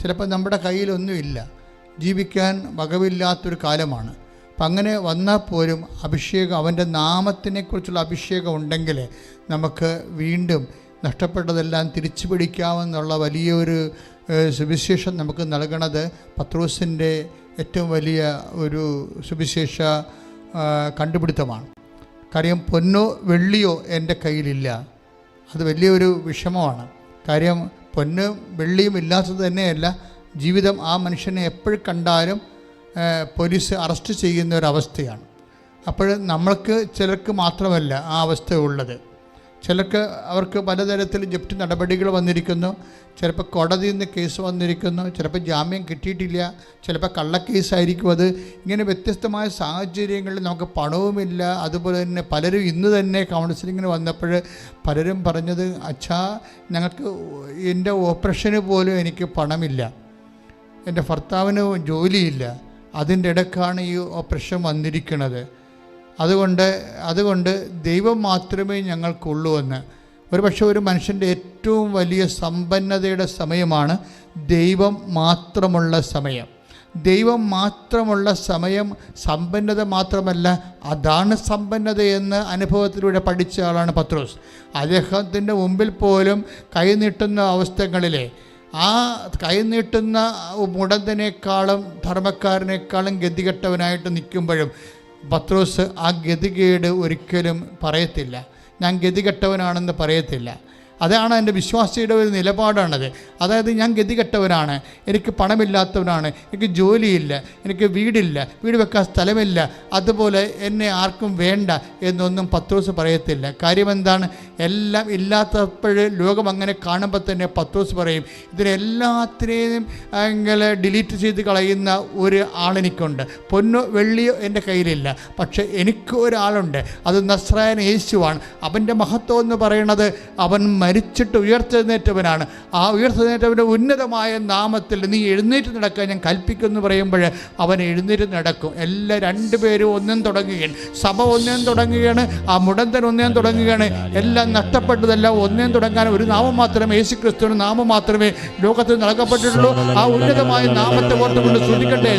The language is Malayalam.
ചിലപ്പോൾ നമ്മുടെ കയ്യിലൊന്നുമില്ല, ജീവിക്കാൻ വകവില്ലാത്തൊരു കാലമാണ്. അപ്പം അങ്ങനെ വന്നാൽ പോലും അഭിഷേകം, അവൻ്റെ നാമത്തിനെക്കുറിച്ചുള്ള അഭിഷേകം ഉണ്ടെങ്കിൽ നമുക്ക് വീണ്ടും നഷ്ടപ്പെട്ടതെല്ലാം തിരിച്ചു പിടിക്കാമെന്നുള്ള വലിയൊരു സുവിശേഷം നമുക്ക് നൽകണത് പത്രോസിൻ്റെ ഏറ്റവും വലിയ ഒരു സുവിശേഷ കണ്ടുപിടുത്തമാണ്. കാര്യം പൊന്നോ വെള്ളിയോ എൻ്റെ കയ്യിലില്ല, അത് വലിയൊരു വിഷമമാണ്. കാര്യം പൊന്നും വെള്ളിയും ഇല്ലാത്തത് തന്നെയല്ല, ജീവിതം ആ മനുഷ്യനെ എപ്പോഴും കണ്ടാലും പോലീസ് അറസ്റ്റ് ചെയ്യുന്ന ഒരവസ്ഥയാണ്. അപ്പോൾ നമ്മൾക്ക് ചിലർക്ക് മാത്രമല്ല ആ അവസ്ഥ ഉള്ളത്. ചിലർക്ക് അവർക്ക് പലതരത്തിൽ ജപ്തി നടപടികൾ വന്നിരിക്കുന്നു, ചിലപ്പോൾ കോടതിയിൽ നിന്ന് കേസ് വന്നിരിക്കുന്നു, ചിലപ്പോൾ ജാമ്യം കിട്ടിയിട്ടില്ല, ചിലപ്പോൾ കള്ളക്കേസായിരിക്കും അത്. ഇങ്ങനെ വ്യത്യസ്തമായ സാഹചര്യങ്ങളിൽ നമുക്ക് പണവുമില്ല. അതുപോലെ തന്നെ പലരും ഇന്ന് തന്നെ കൗൺസിലിങ്ങിന് വന്നപ്പോൾ പലരും പറഞ്ഞത്, അച്ഛാ ഞങ്ങൾക്ക് എൻ്റെ ഓപ്പറേഷന് പോലും എനിക്ക് പണമില്ല, എൻ്റെ ഭർത്താവിന് ജോലിയില്ല, അതിൻ്റെ ഇടയ്ക്കാണ് ഈ ഓപ്പറേഷൻ വന്നിരിക്കുന്നത്. അതുകൊണ്ട് ദൈവം മാത്രമേ ഞങ്ങൾക്കുള്ളൂ എന്ന്. ഒരുപക്ഷെ ഒരു മനുഷ്യൻ്റെ ഏറ്റവും വലിയ സമ്പന്നതയുടെ സമയമാണ് ദൈവം മാത്രമുള്ള സമയം. ദൈവം മാത്രമുള്ള സമയം സമ്പന്നത മാത്രമല്ല, അതാണ് സമ്പന്നതയെന്ന് അനുഭവത്തിലൂടെ പഠിച്ച ആളാണ് പത്രോസ്. അദ്ദേഹത്തിൻ്റെ മുമ്പിൽ പോലും കൈനീട്ടുന്ന അവസ്ഥകളിലെ ആ കൈനീട്ടുന്ന മുടന്തനേക്കാളും ധർമ്മക്കാരനേക്കാളും ഗതികെട്ടവനായിട്ട് നിൽക്കുമ്പോഴും പത്രോസ് ആ ഗതികേട് ഒരിക്കലും പറയത്തില്ല, ഞാൻ ഗതികെട്ടവനാണെന്ന് പറയത്തില്ല. അതാണ് എൻ്റെ വിശ്വാസിയുടെ ഒരു നിലപാടാണത്. അതായത് ഞാൻ ഗതികെട്ടവനാണ്, എനിക്ക് പണമില്ലാത്തവനാണ്, എനിക്ക് ജോലിയില്ല, എനിക്ക് വീടില്ല, വീട് വെക്കാൻ സ്ഥലമില്ല, അതുപോലെ എന്നെ ആർക്കും വേണ്ട എന്നൊന്നും പത്രോസ് പറയത്തില്ല. കാര്യം എന്താണ്? എല്ലാം ഇല്ലാത്തപ്പോൾ ലോകം അങ്ങനെ കാണുമ്പോൾ തന്നെ പത്രോസ് പറയും, ഇതിനെല്ലാത്തിനെയും ഡിലീറ്റ് ചെയ്ത് കളയുന്ന ഒരു ആളെനിക്കുണ്ട്. പൊന്നോ വെള്ളിയോ എൻ്റെ കയ്യിലില്ല, പക്ഷേ എനിക്ക് ഒരാളുണ്ട്, അത് നസ്രായൻ യേശുവാണ്. അവൻ്റെ മഹത്വം എന്ന് പറയുന്നത് അവൻ മരിച്ചിട്ട് ഉയർത്തെഴുന്നേറ്റവനാണ്. ആ ഉയർത്തെഴുന്നേറ്റവൻ്റെ ഉന്നതമായ നാമത്തിൽ നീ എഴുന്നേറ്റ് നടക്കാൻ ഞാൻ കൽപ്പിക്കുമെന്ന് പറയുമ്പോൾ അവൻ എഴുന്നേറ്റ് നടക്കും. രണ്ടുപേരും ഒന്നും തുടങ്ങുകയാണ്, സഭ ഒന്നേം തുടങ്ങുകയാണ്, ആ മുടന്തൻ ഒന്നേം തുടങ്ങുകയാണ്. എല്ലാം നഷ്ടപ്പെട്ടതെല്ലാം ഒന്നേം തുടങ്ങാൻ ഒരു നാമം മാത്രമേ, യേശുക്രിസ്തുവിന് നാമം മാത്രമേ ലോകത്തിൽ നൽകപ്പെട്ടിട്ടുള്ളൂ. ആ ഉന്നതമായ നാമത്തെ ഓർത്തുകൊണ്ട് ശ്രദ്ധിക്കട്ടെ.